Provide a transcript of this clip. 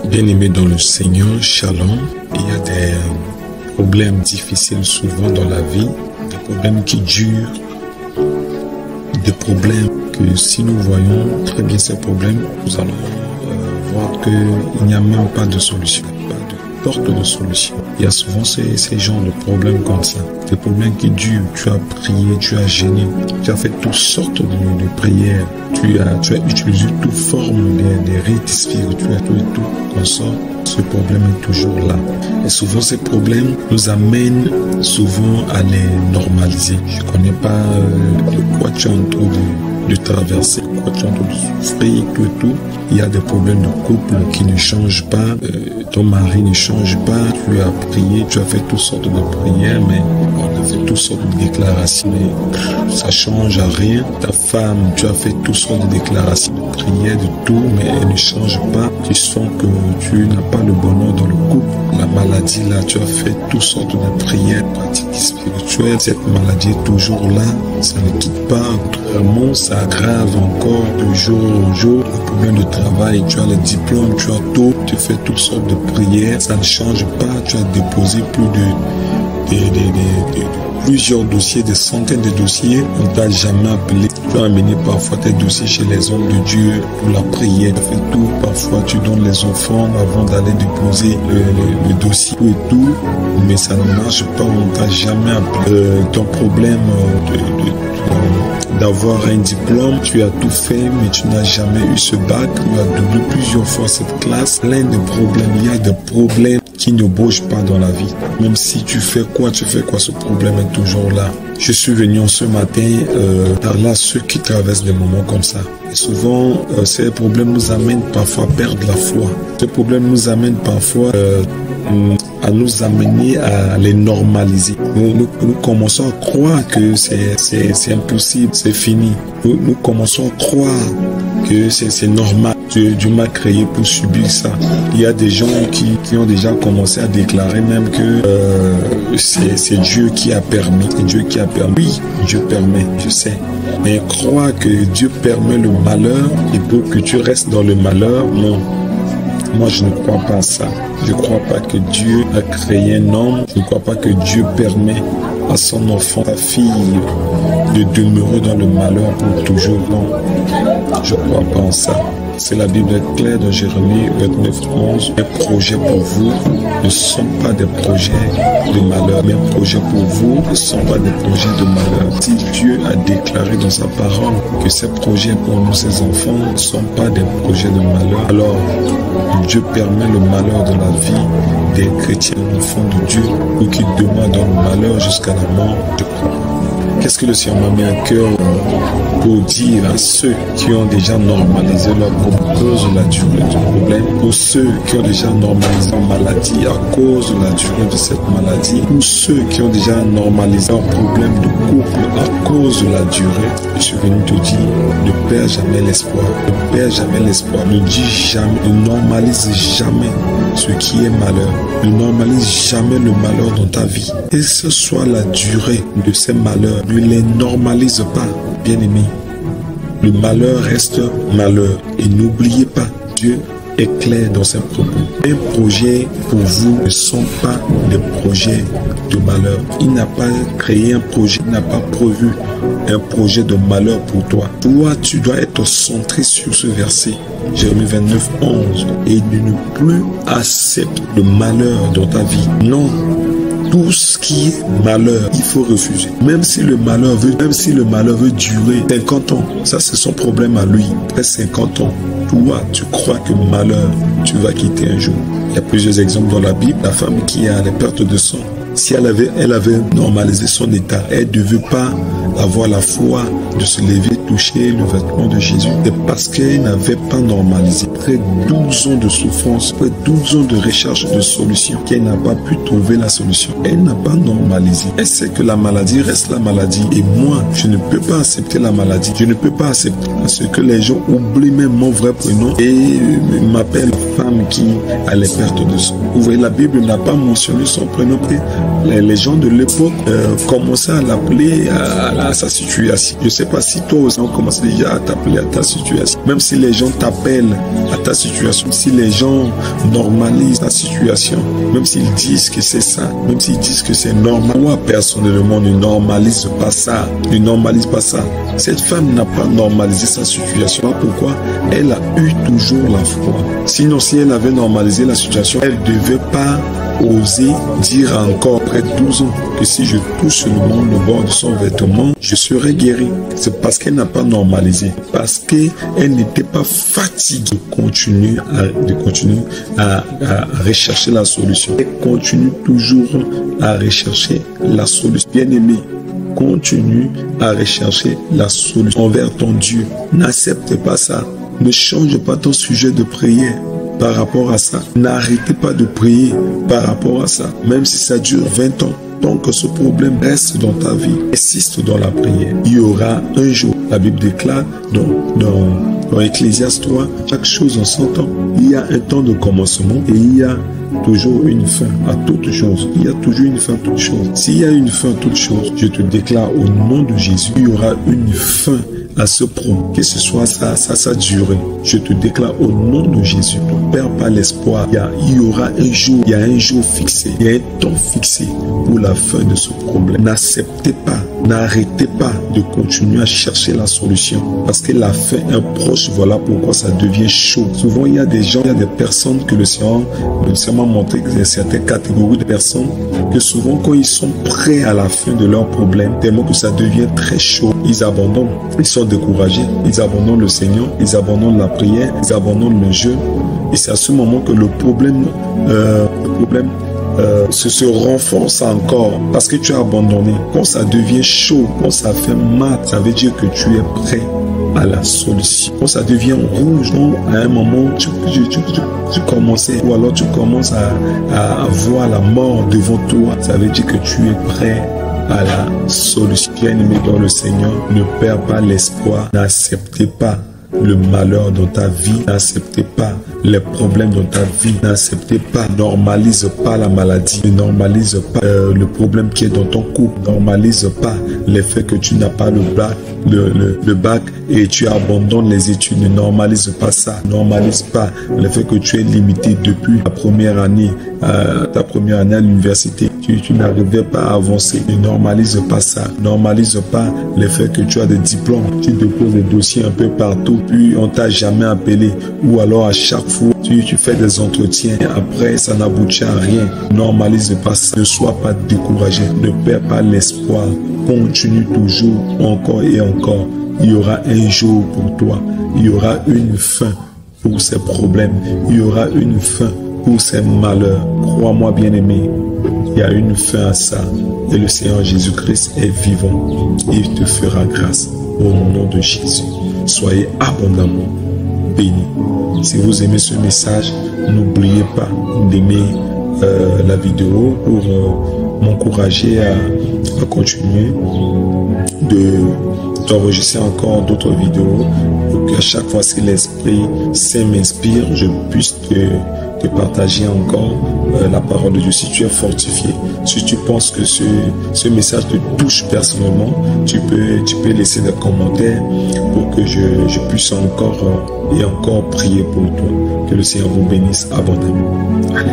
Bien-aimés dans le Seigneur, Shalom. Il y a des problèmes difficiles souvent dans la vie, des problèmes qui durent, des problèmes que si nous voyons très bien ces problèmes, nous allons voir qu'il n'y a même pas de solution, pas de porte de solution. Il y a souvent ces genres de problèmes comme ça, des problèmes qui durent. Tu as prié, tu as gêné, tu as fait toutes sortes de prières, tu as utilisé toute forme des rites spirituels, tout comme ça. Ce problème est toujours là. Et souvent, ces problèmes nous amènent souvent à les normaliser. Je ne connais pas de quoi tu es en train de traverser, de quoi tu es en train de souffrir, tout. Il y a des problèmes de couple qui ne changent pas. Ton mari ne change pas. Tu as prié, tu as fait toutes sortes de prières, mais on a fait toutes sortes de déclarations, mais ça change à rien. Ta femme, tu as fait toutes sortes de déclarations, de prières, de tout, mais elle ne change pas. Tu sens que tu n'as pas le bonheur dans le couple. La maladie, là, tu as fait toutes sortes de prières, pratiques spirituelles. Cette maladie est toujours là. Ça ne quitte pas. Vraiment, ça aggrave encore de jour en jour. Le problème de travail, tu as le diplôme, tu as tout. Tu fais toutes sortes de prières. Ça ne change pas. Tu as déposé plusieurs dossiers, des centaines de dossiers. On ne t'a jamais appelé. Tu as amené parfois tes dossiers chez les hommes de Dieu pour la prière. Tu fais tout. Parfois, tu donnes les offrandes avant d'aller déposer le dossier et tout. Mais ça ne marche pas. On ne t'a jamais appelé. Ton problème d'avoir un diplôme, tu as tout fait, mais tu n'as jamais eu ce bac. Tu as doublé plusieurs fois cette classe. Plein de problèmes. Il y a des problèmes qui ne bougent pas dans la vie. Même si tu fais quoi, ce problème est toujours là. Je suis venu ce matin parler à ceux qui traversent des moments comme ça. Et souvent, ces problèmes nous amènent parfois à perdre la foi. Ces problèmes nous amènent parfois à nous amener à les normaliser. Nous commençons à croire que c'est impossible, c'est fini. Nous commençons à croire que c'est normal. Dieu m'a créé pour subir ça. Il y a des gens qui ont déjà commencé à déclarer même que c'est Dieu qui a permis. C'est Dieu qui a permis. Oui, Dieu permet, je sais. Mais croire que Dieu permet le malheur et pour que tu restes dans le malheur, non. Moi, je ne crois pas à ça. Je ne crois pas que Dieu a créé un homme. Je ne crois pas que Dieu permet à son enfant, sa fille, de demeurer dans le malheur pour toujours. Non, je ne crois pas en ça. C'est la Bible est claire dans Jérémie 29:11. Mes projets pour vous ne sont pas des projets de malheur. Mes projets pour vous ne sont pas des projets de malheur. Si Dieu a déclaré dans sa parole que ces projets pour nous, ses enfants, ne sont pas des projets de malheur, alors Dieu permet le malheur de la vie des chrétiens, enfants de Dieu, ou qui demeurent dans le malheur jusqu'à la mort. Je crois. Qu'est-ce que le Seigneur m'a mis à cœur pour dire à ceux qui ont déjà normalisé leur problème à cause de la durée du problème, pour ceux qui ont déjà normalisé leur maladie à cause de la durée de cette maladie, pour ceux qui ont déjà normalisé leur problème de couple à cause de la durée, je suis venu te dire, ne perds jamais l'espoir, ne perds jamais l'espoir, ne dis jamais, ne normalise jamais ce qui est malheur, ne normalise jamais le malheur dans ta vie, et que ce soit la durée de ces malheurs, ne les normalise pas, bien-aimé. Le malheur reste malheur. Et n'oubliez pas, Dieu est clair dans ses propos. Un projet pour vous ne sont pas des projets de malheur. Il n'a pas créé un projet, il n'a pas prévu un projet de malheur pour toi. Toi, tu dois être centré sur ce verset. Jérémie 29:11. Et ne plus accepter le malheur dans ta vie. Non. Tout ce qui est malheur, il faut refuser. Même si le malheur veut durer 50 ans, ça c'est son problème à lui. Après 50 ans, toi, tu crois que malheur, tu vas quitter un jour. Il y a plusieurs exemples dans la Bible. La femme qui a les pertes de sang, si elle avait normalisé son état, elle ne devait pas avoir la foi de se lever, toucher le vêtement de Jésus. C'est parce qu'elle n'avait pas normalisé. Après 12 ans de souffrance, après 12 ans de recherche de solution, qu'elle n'a pas pu trouver la solution. Elle n'a pas normalisé. Elle sait que la maladie reste la maladie. Et moi, je ne peux pas accepter la maladie. Je ne peux pas accepter ce que les gens oublient même mon vrai prénom et m'appellent femme qui a les pertes de sang. Vous voyez, la Bible n'a pas mentionné son prénom. Les gens de l'époque commençaient à l'appeler à sa situation. Je ne sais pas si toi aussi on commence déjà à t'appeler à ta situation. Même si les gens t'appellent à ta situation, si les gens normalisent ta situation, même s'ils disent que c'est ça, même s'ils disent que c'est normal, moi personnellement ne normalise pas ça, ne normalise pas ça. Cette femme n'a pas normalisé sa situation. Pourquoi? Elle a eu toujours la foi. Sinon, si elle avait normalisé la situation, elle ne devait pas oser dire encore après 12 ans que si je touche seulement le bord de son vêtement, je serai guéri. C'est parce qu'elle n'a pas normalisé, parce qu'elle n'était pas fatiguée de continuer à rechercher la solution. Elle continue toujours à rechercher la solution. Bien aimé, continue à rechercher la solution envers ton Dieu. N'accepte pas ça. Ne change pas ton sujet de prière par rapport à ça. N'arrêtez pas de prier par rapport à ça. Même si ça dure 20 ans, tant que ce problème reste dans ta vie, insiste dans la prière. Il y aura un jour, la Bible déclare dans Ecclésiaste 3, chaque chose en son temps. Il y a un temps de commencement et il y a toujours une fin à toute chose. Il y a toujours une fin à toute chose. S'il y a une fin à toute chose, je te déclare au nom de Jésus, il y aura une fin à ce problème, que ce soit sa durée. Je te déclare au nom de Jésus, ne perds pas l'espoir. Il y aura un jour, il y a un jour fixé, il y a un temps fixé pour la fin de ce problème. N'acceptez pas, n'arrêtez pas de continuer à chercher la solution parce que la fin est proche. Voilà pourquoi ça devient chaud. Souvent, il y a des gens, il y a des personnes que le Seigneur m'a montré que certaines catégories de personnes que souvent quand ils sont prêts à la fin de leur problème, tellement que ça devient très chaud, ils abandonnent, ils sont découragés, ils abandonnent le Seigneur, ils abandonnent la prière, ils abandonnent le jeûne. Et c'est à ce moment que le problème se renforce encore parce que tu as abandonné. Quand ça devient chaud, quand ça fait mal, ça veut dire que tu es prêt à la solution. Quand ça devient rouge, à un moment, tu commençais, ou alors tu commences à voir la mort devant toi, ça veut dire que tu es prêt à la solution. Bien-aimé dans le Seigneur, ne perds pas l'espoir, n'acceptez pas le malheur dans ta vie, n'acceptez pas les problèmes dans ta vie, n'acceptez pas, normalise pas la maladie, ne normalise pas le problème qui est dans ton couple, normalise pas le fait que tu n'as pas le bac et tu abandonnes les études, ne normalise pas ça, normalise pas le fait que tu es limité depuis ta première année à l'université, tu n'arrivais pas à avancer, ne normalise pas ça, normalise pas le fait que tu as des diplômes, tu déposes des dossiers un peu partout, puis on t'a jamais appelé, ou alors à chaque fois tu fais des entretiens, après ça n'aboutit à rien. Normalise pas ça, ne sois pas découragé, ne perds pas l'espoir, continue toujours, encore et encore. Il y aura un jour pour toi, il y aura une fin pour ces problèmes, il y aura une fin pour ces malheurs. Crois-moi bien-aimé, il y a une fin à ça et le Seigneur Jésus-Christ est vivant. Il te fera grâce au nom de Jésus. Soyez abondamment bénis. Si vous aimez ce message, n'oubliez pas d'aimer la vidéo pour m'encourager à continuer d'enregistrer encore d'autres vidéos pour qu'à chaque fois que l'Esprit Saint m'inspire, je puisse te partager encore la parole de Dieu. Si tu es fortifié, si tu penses que ce message te touche personnellement, tu peux laisser des commentaires pour que je puisse encore et encore prier pour toi. Que le Seigneur vous bénisse abondamment. Allez.